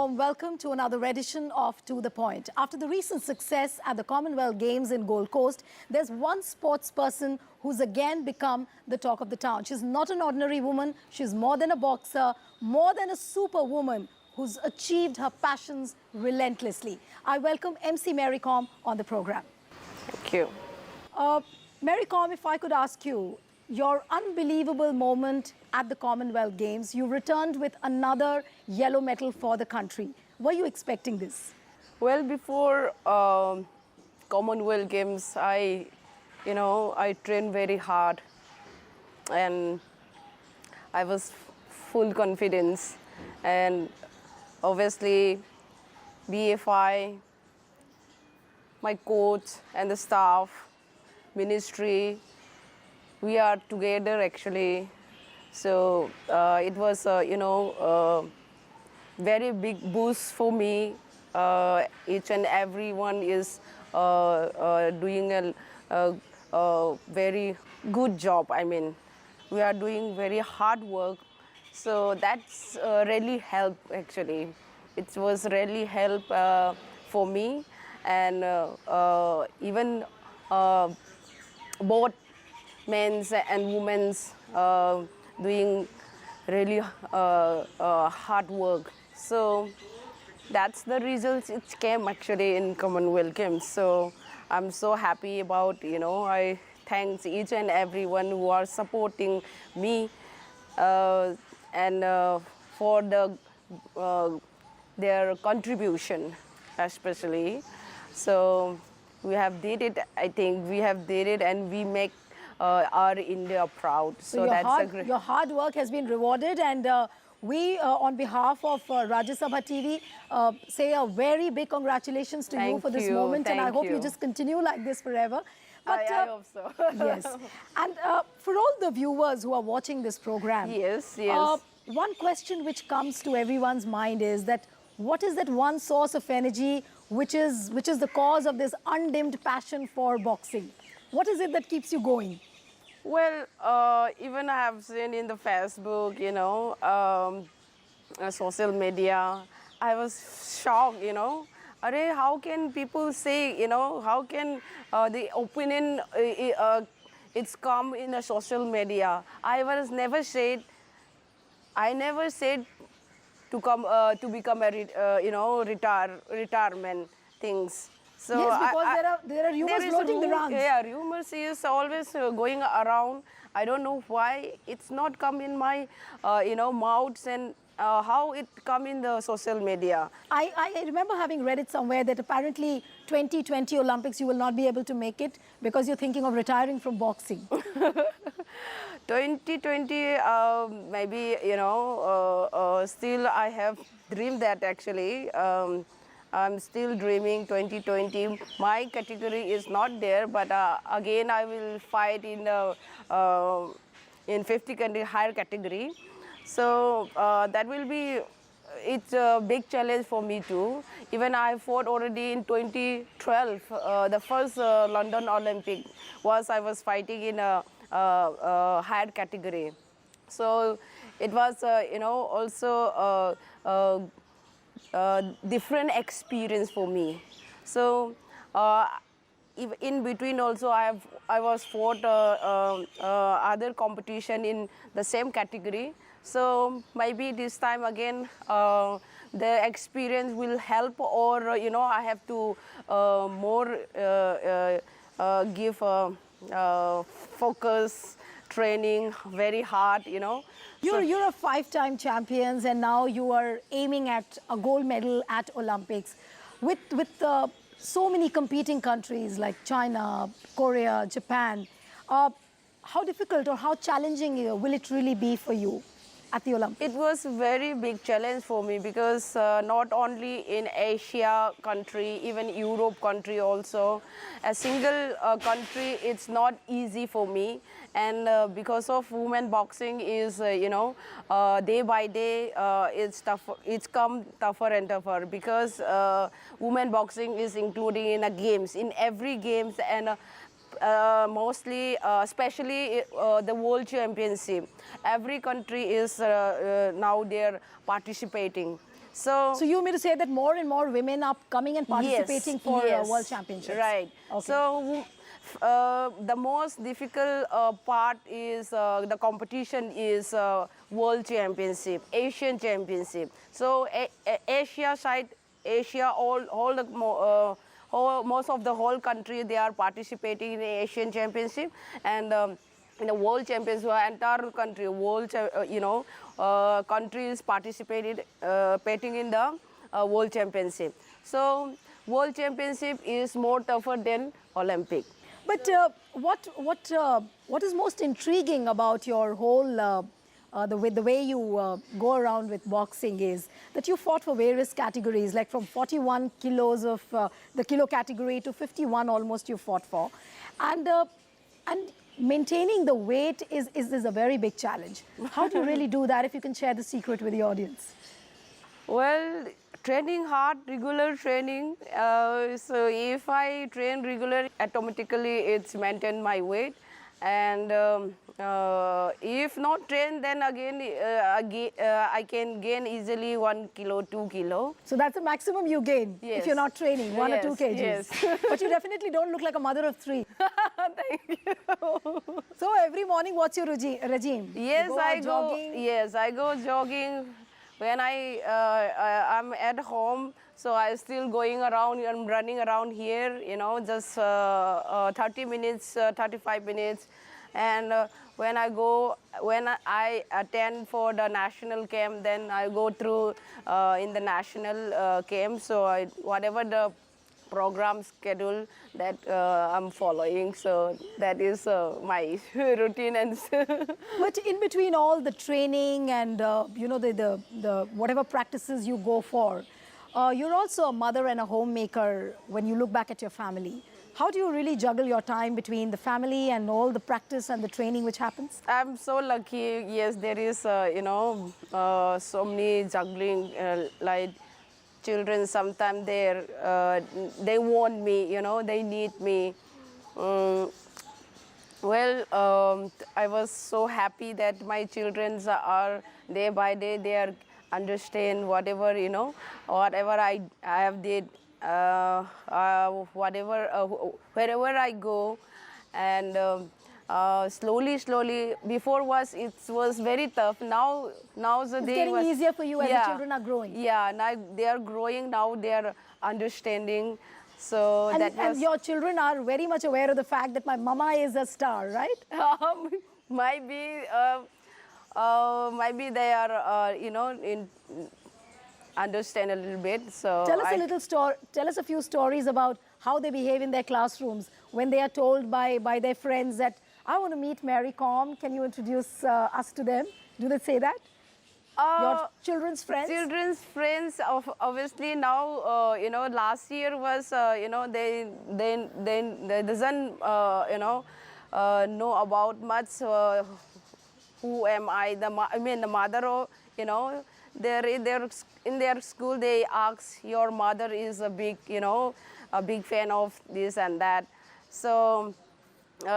warm welcome to another edition of To The Point. After the recent success at the Commonwealth Games in Gold Coast, there's one sports person who's again become the talk of the town. She's not an ordinary woman. She's more than a boxer, more than a superwoman who's achieved her passions relentlessly. I welcome MC Mary Kom on the program. Thank you. Mary Kom, if I could ask you, your unbelievable moment at the Commonwealth Games, you returned with another yellow medal for the country. Were you expecting this? Well, before Commonwealth Games, I trained very hard, and I was full confidence, and obviously BFI, my coach and the staff, ministry, we are together actually. So it was, very big boost for me. Each and everyone is doing a very good job. I mean, we are doing very hard work. So that's really helped actually. It was really help for me, and even both men's and women's doing really hard work. So that's the results it came actually in Commonwealth Games. So I'm so happy about, I thanks each and everyone who are supporting me and for their contribution especially. So we have did it, I think we have did it, and we make our India proud. So your hard work has been rewarded, and we, on behalf of Rajya Sabha TV, say a very big congratulations to you for this moment, and I hope you just continue like this forever. But, I hope so. Yes. And for all the viewers who are watching this program, yes. One question which comes to everyone's mind is that what is that one source of energy which is the cause of this undimmed passion for boxing? What is it that keeps you going? Well, even I have seen in the Facebook, social media, I was shocked, Arey, how can people say, how can the opinion, it's come in the social media. I never said to come to become a retirement things. So yes, because there are rumors floating around. Yeah, rumors is always going around. I don't know why it's not come in my mouths, and how it come in the social media. I remember having read it somewhere that apparently 2020 Olympics you will not be able to make it because you're thinking of retiring from boxing. 2020, maybe, still I have dreamed that actually. I'm still dreaming 2020. My category is not there, but again I will fight in 50 country higher category. So that will be, it's a big challenge for me too. Even I fought already in 2012, the first London Olympic I was fighting in a higher category. So it was, also different experience for me. So in between also I was fought other competition in the same category. So maybe this time again the experience will help, or I have to more give focus, training very hard, You're a 5-time champion, and now you are aiming at a gold medal at Olympics. With so many competing countries like China, Korea, Japan, how difficult or how challenging will it really be for you at the Olympics? It was a very big challenge for me because not only in Asia country, even Europe country also, a single country, it's not easy for me. And because of women boxing is, day by day, it's tough. It's come tougher and tougher because women boxing is including in a games, in every games, and mostly, especially the World Championship. Every country is now they're participating. So you mean to say that more and more women are coming and participating for World Championships? Right. Okay. So the most difficult part is the competition is World Championship, Asian Championship. So Asia side, Asia, all the most of the whole country, they are participating in the Asian Championship, and in the World Championship, entire country, countries participating in the World Championship. So World Championship is more tougher than Olympic. But what is most intriguing about your whole the way you go around with boxing is that you fought for various categories, like from 41 kilos of the kilo category to 51 almost you fought for, and maintaining the weight is a very big challenge. How do you really do that? If you can share the secret with the audience. Well, training hard, regular training. So if I train regular, automatically it's maintain my weight. And if not train, then again I can gain easily 1 kilo, 2 kilo. So that's the maximum you gain if you're not training, 1 or 2 kgs. Yes. But you definitely don't look like a mother of 3. Thank you. So every morning, what's your regime? Yes, I go jogging? Yes, I go jogging. When I'm at home, so I'm still going around and running around here, just 30 minutes, 35 minutes. And when I attend for the national camp, then I go through in the national camp. So whatever the program schedule that I'm following, so that is my routine. And But in between all the training and the whatever practices you go for, you're also a mother and a homemaker when you look back at your family. How do you really juggle your time between the family and all the practice and the training which happens? I'm so lucky. Yes, there is so many juggling like children. Sometimes they want me, they need me. I was so happy that my children are day by day, they are understand whatever, whatever I have did, wherever I go. And slowly, before it was very tough. Now the It's day getting was easier for you as the children are growing. Yeah, now they are growing, now they are understanding. So and your children are very much aware of the fact that my mama is a star, right? Maybe they are, understand a little bit. So tell us a few stories about how they behave in their classrooms when they are told by their friends that I want to meet Mary Kom. Can you introduce us to them? Do they say that? Your children's friends? Children's friends, obviously now, last year was, they doesn't, know about much who am I. The mother, in their school, they ask, your mother is a big fan of this and that. So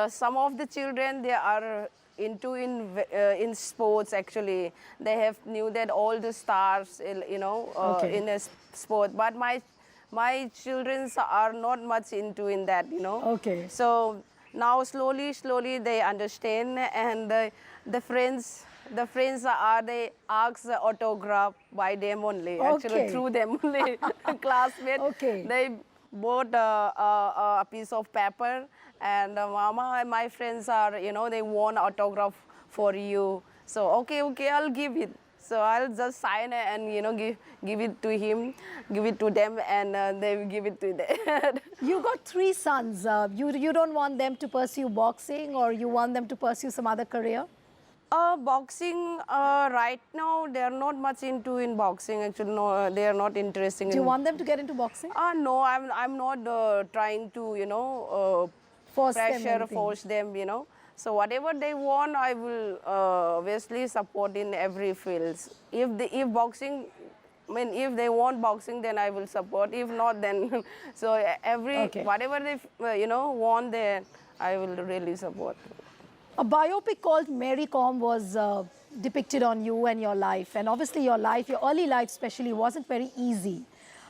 some of the children, they are into in sports. Actually, they have knew that all the stars, in a sport. But my children are not much into in that. Okay. So now slowly they understand, and the friends they ask the autograph by them only. Actually, through them only. Classmates. Okay. They bought a piece of paper, and mama and my friends are, they want autograph for you. So okay, I'll give it. So I'll just sign it and give it to him, give it to them, and they will give it to them. You got 3 sons. You don't want them to pursue boxing, or you want them to pursue some other career? Boxing, right now, they are not much into in boxing. Actually, no, they are not interested in. Do you want them to get into boxing? No, I'm not trying to, force them, So whatever they want, I will obviously support in every field. If boxing, if they want boxing, then I will support. If not, then so whatever they want, then I will really support. A biopic called Mary Kom was depicted on you and your life. And obviously your life, your early life especially, wasn't very easy.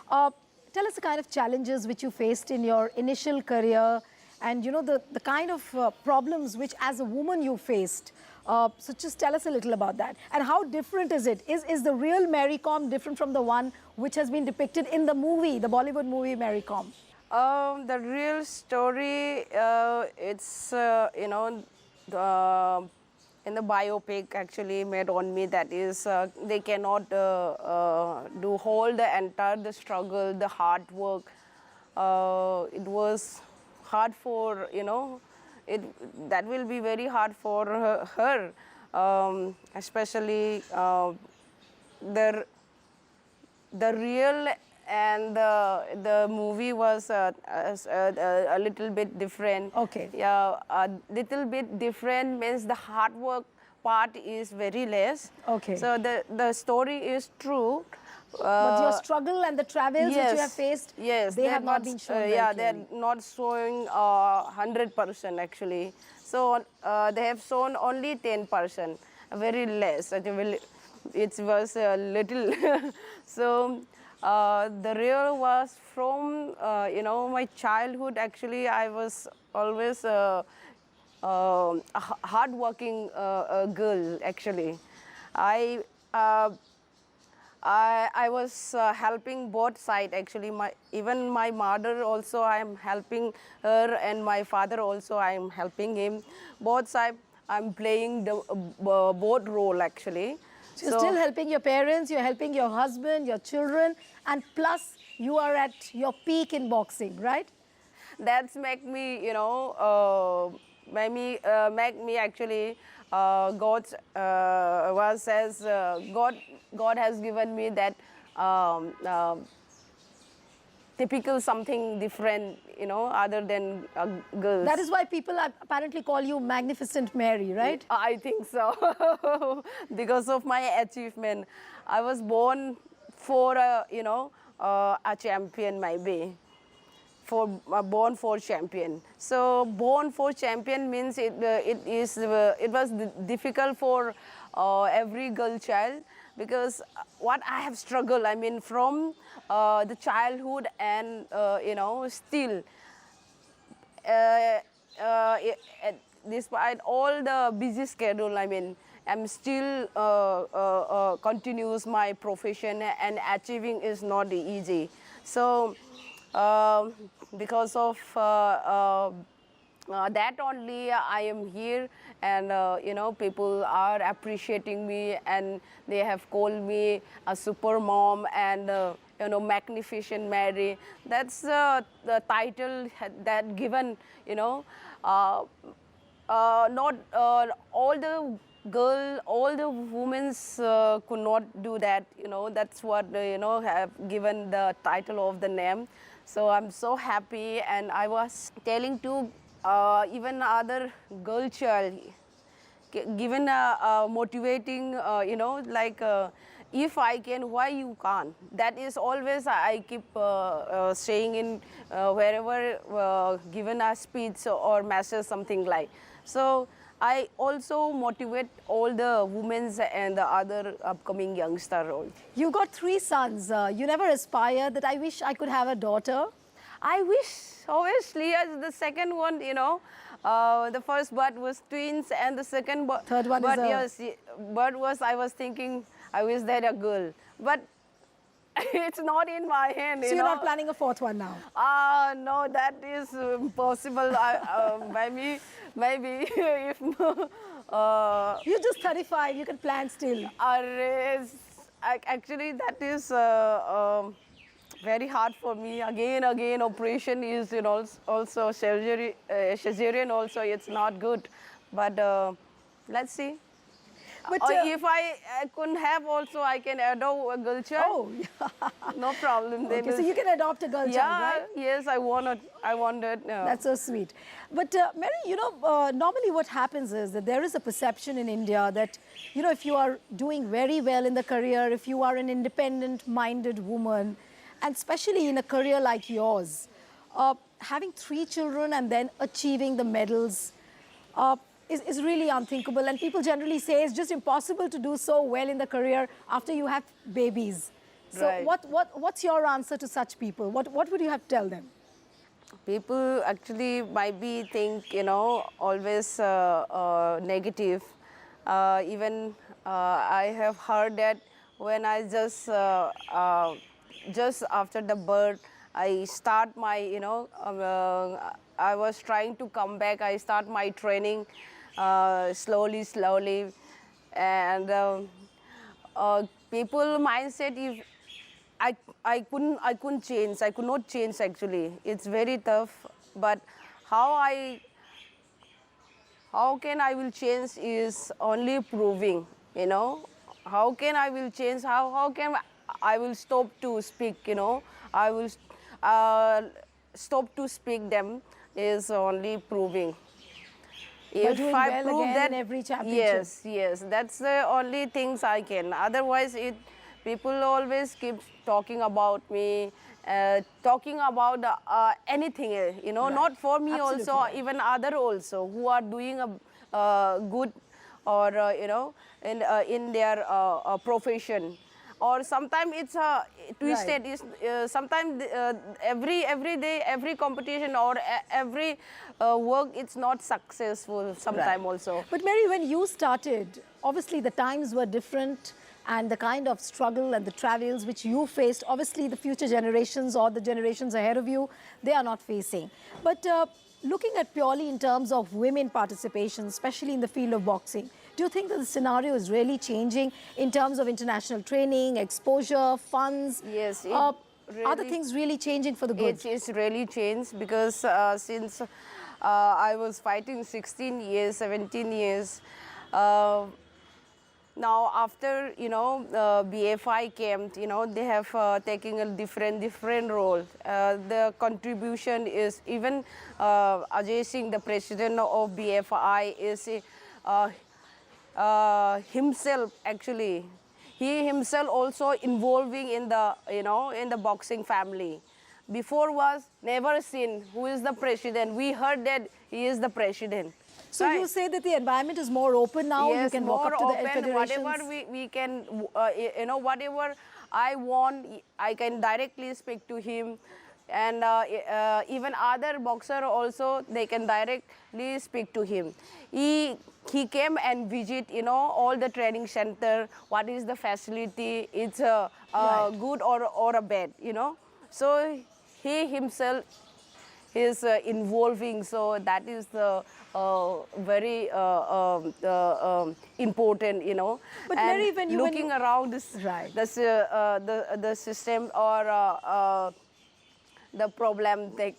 Tell us the kind of challenges which you faced in your initial career and, you know, the kind of problems which as a woman you faced. So just tell us a little about that. And how different is it? Is the real Mary Kom different from the one which has been depicted in the movie, the Bollywood movie Mary Kom? The real story, it's, you know, in the biopic actually made on me, that is, they cannot do whole the entire the struggle, the hard work. It was hard for, you know, that will be very hard for her, especially the real and the movie was a little bit different. Okay. Yeah, a little bit different means the hard work part is very less. Okay. So the story is true. But your struggle and the travels which you have faced, yes, they have not been shown very yeah, clearly. they're not showing 100% actually. So they have shown only 10%, very less. It was a little. So the real was from, you know, my childhood. Actually, I was always a hard-working girl, actually. I was helping both sides, actually. Even my mother also, I am helping her, and my father also, I am helping him. Both sides, I'm playing the both role, actually. So you're still helping your parents, you're helping your husband, your children, and plus you are at your peak in boxing, right? That's make me, you know, make me actually, God says, God has given me that typical something different, you know, other than girls. That is why people apparently call you Magnificent Mary, right? I think so. Because of my achievement. I was born for, you know, a champion, maybe. Born for champion. So born for champion means it was difficult for every girl child, because what I have struggled, I mean, from the childhood and, you know, still, despite all the busy schedule, I mean, I'm still continues my profession, and achieving is not easy. So because of that only I am here, and you know, people are appreciating me, and they have called me a super mom and you know, Magnificent Mary. That's the title that given, you know, not all the women could not do that, you know. That's what, you know, have given the title of the name. So I'm so happy, and I was telling to even other girl child, given motivating, you know, like, if I can, why you can't? That is always I keep saying in wherever given a speech or message, something like. So I also motivate all the women and the other upcoming youngster role. You got 3 sons. You never aspired that I wish I could have a daughter? I wish, obviously, as the second one, you know, the first bird was twins, and the second Third one bird, is yes, bird was, I was thinking, I wish that a girl. But it's not in my hand, So you you're know. not planning a 4th one now? No, that is impossible. Maybe if... You're just 35, you can plan still. Actually, that is very hard for me. Again, operation is, you know, also surgery, cesarean also, it's not good. But let's see. But if I couldn't have also, I can adopt a girl child. Oh, yeah. No problem. Okay, so you can adopt a girl child, right? Yes, I wanted. That's so sweet. But Mary, you know, normally what happens is that there is a perception in India that, you know, if you are doing very well in the career, if you are an independent-minded woman, and especially in a career like yours, having 3 children and then achieving the medals, is really unthinkable. And people generally say it's just impossible to do so well in the career after you have babies. So Right. what's your answer to such people? What would you have to tell them? People actually might be think, always negative. Even I have heard that when I just after the birth, I start my, I was trying to come back. I start my training slowly, and people mindset if I couldn't change. I could not change actually. It's very tough. But how can I will change is only proving, How can I will change? How can I will stop to speak, I will stop to speak them is only proving. By doing well again in every championship. Yes, that's the only things I can. Otherwise, people always keep talking about me, talking about anything, Right. not for me Absolutely also, right. even other also who are doing a good or in their profession. Or sometimes it's twisted. Right. Sometimes every day, every competition or every work, it's not successful. Sometimes Right. also. But Mary, when you started, obviously the times were different and the kind of struggle and the travails which you faced, obviously the future generations or the generations ahead of you, they are not facing. But looking at purely in terms of women participation, especially in the field of boxing, do you think that the scenario is really changing in terms of international training, exposure, funds? Yes, Are the really- things really changing for the good? It's really changed because since I was fighting 16 years, 17 years, now after BFI came, they have taken a different role. The contribution is even Ajay Singh, the president of BFI, is himself actually. He himself also involving in the in the boxing family. Before was never seen who is the president. We heard that he is the president. So you say that the environment is more open now, Yes, you can walk more up to the open. federations? Whatever we can, whatever I want, I can directly speak to him. And even other boxer also, they can directly speak to him. He came and visit, all the training center. What is the facility? It's Right. good or a bad, So he himself is involving, so that is the very important, But and Mary, when looking you around this, Right. the system or the problem that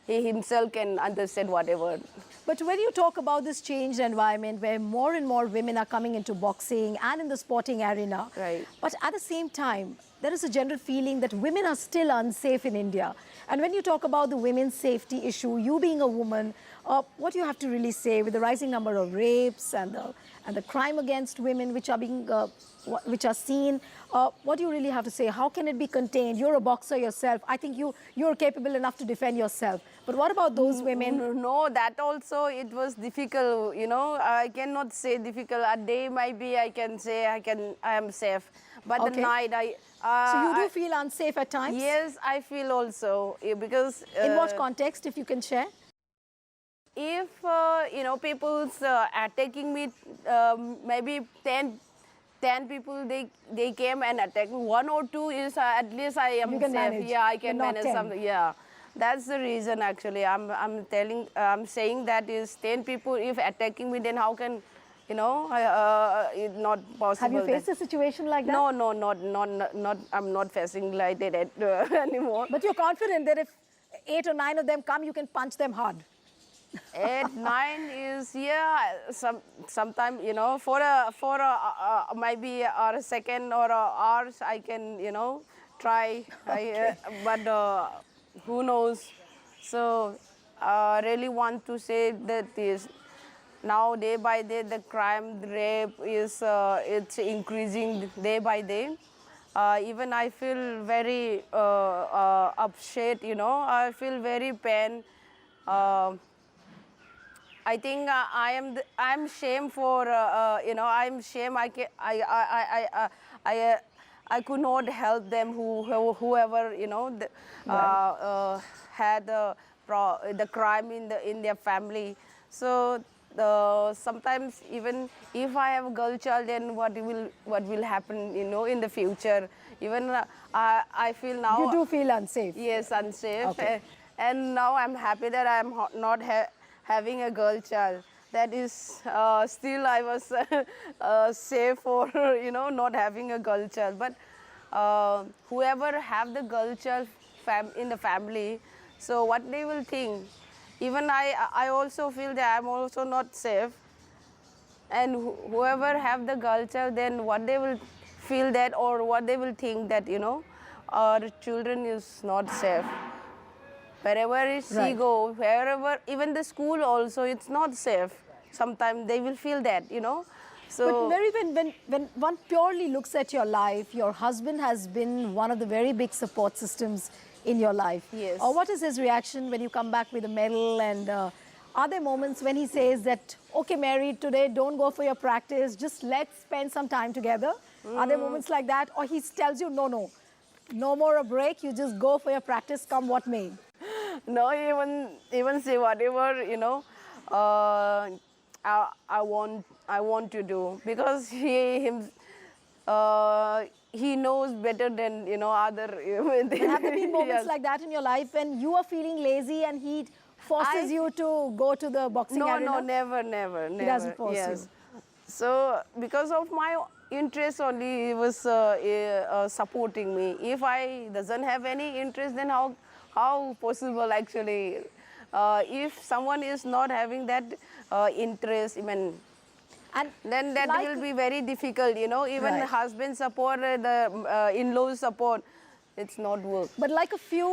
he himself can understand whatever. But when you talk about this changed environment where more and more women are coming into boxing and in the sporting arena, Right. but at the same time, there is a general feeling that women are still unsafe in India. And when you talk about the women's safety issue, you being a woman, what do you have to really say with the rising number of rapes and the crime against women which are being which are seen? What do you really have to say? How can it be contained? You're a boxer yourself. I think you're capable enough to defend yourself. But what about those women? No, that also it was difficult. I cannot say difficult. A day maybe I can say I am safe, but the Okay. night So you do feel unsafe at times? Yes, I feel also because In what context, if you can share? if people's attacking me, maybe 10 people they came and attacked me. 1 or 2 is at least I am You can safe. manage, Yeah, I can but not manage 10. something. Yeah, that's the reason actually. I'm saying that is 10 people if attacking me, then how can it's not possible. Have you then. faced a situation like that? No, not. I'm not facing like that anymore. But you're confident that if 8 or 9 of them come, you can punch them hard. 8, 9 is sometime for a maybe a second or hours I can try. Okay. But who knows? So I really want to say that is now day by day the crime, the rape is it's increasing day by day. Even I feel very upset. I feel very pain. I think I'm shame for I'm shame I could not help them whoever had the crime in their family. So sometimes even if I have a girl child, then what will happen in the future? Even I feel now You do feel unsafe. yes, unsafe. Okay. And now I'm happy that I'm not having a girl child. That is still I was safe for not having a girl child. But whoever have the girl child in the family, so what they will think. Even I also feel that I'm also not safe. And whoever have the girl child, then what they will feel that, or what they will think that our children is not safe. Wherever she Right. go, wherever, even the school also, it's not safe. Sometimes they will feel that, So But Mary, when one purely looks at your life, your husband has been one of the very big support systems in your life. Yes. What is his reaction when you come back with a medal? And are there moments when he says that, okay, Mary, today don't go for your practice, just let's spend some time together? Are there moments like that? Or he tells you, no more a break, you just go for your practice, come what may? no, even say whatever I want to do, because he knows better than other. Have there been moments Yes. like that in your life when you are feeling lazy and he forces you to go to the boxing No, arena? no, never. He doesn't force yes. you. So because of my interest only, he was supporting me. If I doesn't have any interest, then how possible actually? If someone is not having that interest, even And then that like- will be very difficult. Even Right. husband support, the in-laws support, it's not work. But like a few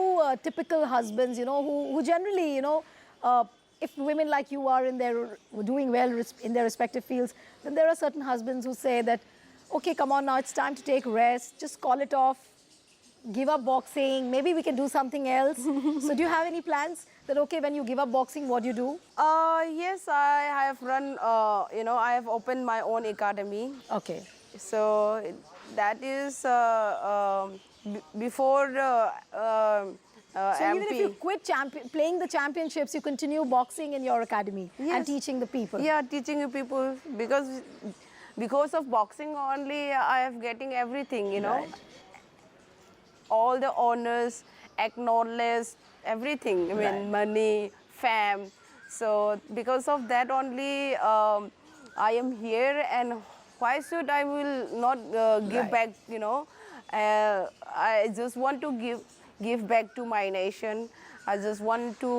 typical husbands, who generally, if women like you are doing well in their respective fields, then there are certain husbands who say that, okay, come on now, it's time to take rest, just call it off, give up boxing, maybe we can do something else. So do you have any plans that, okay, when you give up boxing, what do you do? Yes, I have run, I have opened my own academy. Okay. So that is before So even if MP. you quit playing the championships, you continue boxing in your academy and Yes. teaching the people. Yeah, teaching you people, because of boxing only I have getting everything, Right. all the honors, acknowledged, everything. I mean, Right. money, fame. So because of that only, I am here, and why should I will not give Right. back? I just want to give back to my nation. I just want to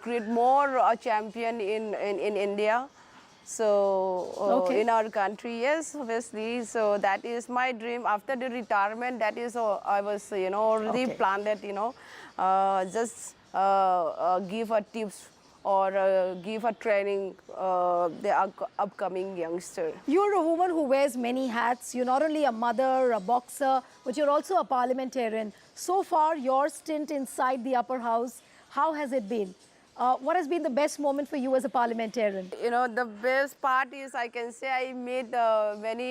create more champion in India. So Okay. in our country, yes, obviously. So that is my dream. After the retirement, that is I was already Okay. planned that just give a tips or give a training the upcoming youngster. You're a woman who wears many hats. You're not only a mother, a boxer, but you're also a parliamentarian. So far, your stint inside the upper house, how has it been? What has been the best moment for you as a parliamentarian? The best part is I can say I made many,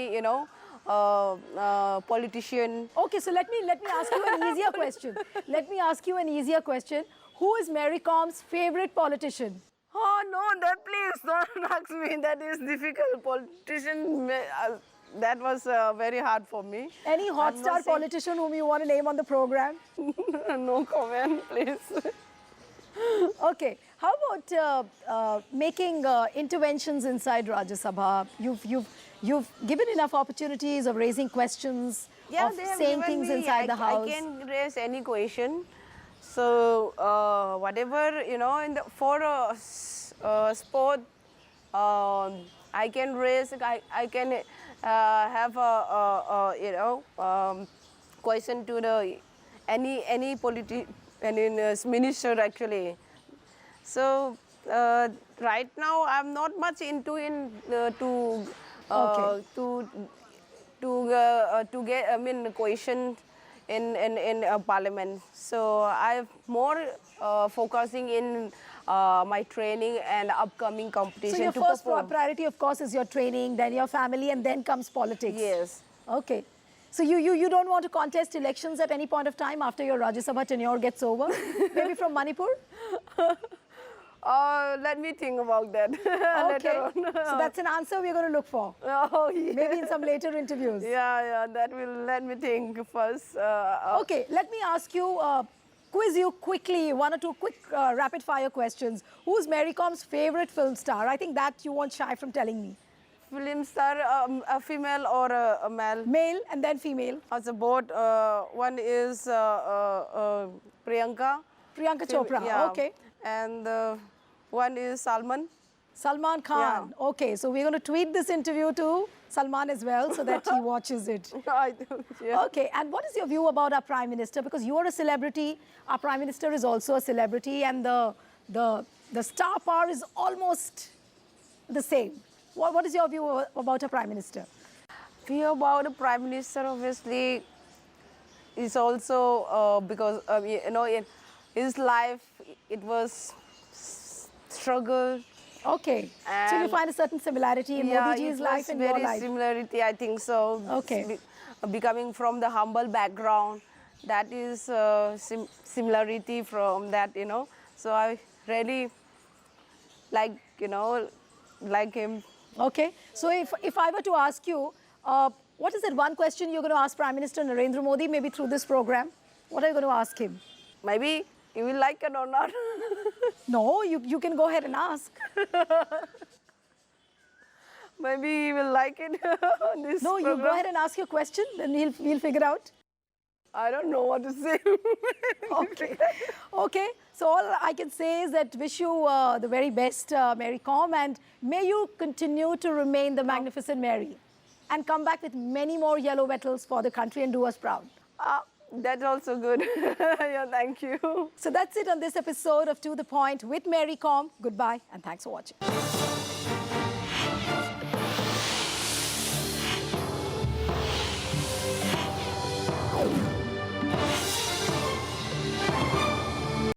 politician. Okay, so let me ask you an easier question. Let me ask you an easier question. Who is Mary Kom's favorite politician? Oh no, that please don't ask me. That is difficult. Politician, that was very hard for me. Any hot I'm star not saying- politician whom you want to name on the program? No comment, please. Okay. How about making interventions inside Rajya Sabha? You've given enough opportunities of raising questions, Yeah, of they have saying given things me, inside the house. I can raise any question. So whatever for sport, I can raise. I can have a question to the any minister actually. So right now I'm not much into Okay. to get question in parliament. So I'm more focusing in my training and upcoming competition So your to first perform. priority, of course, is your training, then your family, and then comes politics. Yes. Okay. So you don't want to contest elections at any point of time after your Rajya Sabha tenure gets over? Maybe from Manipur? Let me think about that later on. So that's an answer we're going to look for. Oh, yes. Maybe in some later interviews. Yeah, that will let me think first. Okay, let me ask you, quiz you quickly, one or two quick rapid fire questions. Who's Mary Kom's favorite film star? I think that you won't shy from telling me. Film star, a female or a male? Male and then female. Also both. One is Priyanka. Priyanka Chopra, Yeah. okay. And one is Salman. Salman Khan. Yeah. Okay, so we're going to tweet this interview to Salman as well so that he watches it. I do, yeah. Okay, and what is your view about our Prime Minister? Because you are a celebrity, our Prime Minister is also a celebrity, and the star power is almost the same. What is your view about our Prime Minister? View about the Prime Minister, obviously, is also because, you know, in his life, it was struggle. Okay, so you And- find a certain similarity in Modi ji's it life was and your very life. similarity, I think so. Okay. Becoming from the humble background, that is similarity from that, you know. So I really like, you know, like him. Okay, so if I were to ask you, what is that one question you're going to ask Prime Minister Narendra Modi, maybe through this program? What are you going to ask him? Maybe you will like it or not. No, you can go ahead and ask. Maybe he will like it. This No, you program. go ahead and ask your question, then we'll figure out. I don't know what to say. Okay. Okay. So all I can say is that wish you the very best, Mary Kom, and may you continue to remain the magnificent Mary and come back with many more yellow medals for the country and do us proud. That's also good. Yeah, thank you. So that's it on this episode of To The Point with Mary Kom. Goodbye and thanks for watching.